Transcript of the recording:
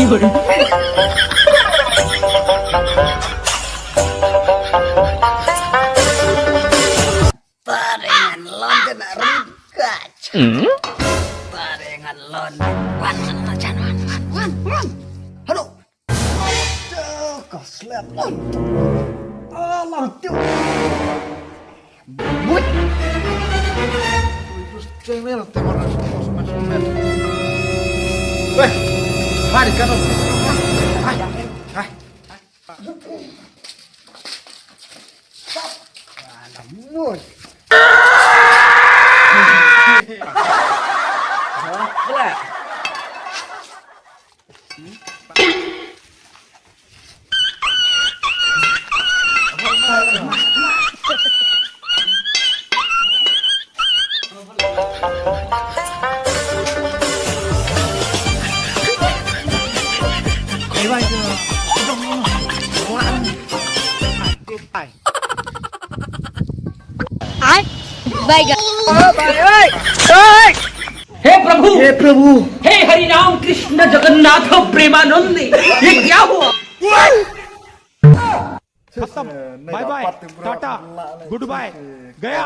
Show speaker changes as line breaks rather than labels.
Tarengan London Ringkach. Tarengan London. Wan. Halo. Kaslet lan. Alah tuh. But. Terus cengel teman sama. Weh, mari kan. Hai. Mut. Boleh.
हे प्रभु हे हरि राम कृष्ण जगन्नाथ प्रेमानंद ये क्या हुआ
खत्म bye bye tata goodbye गया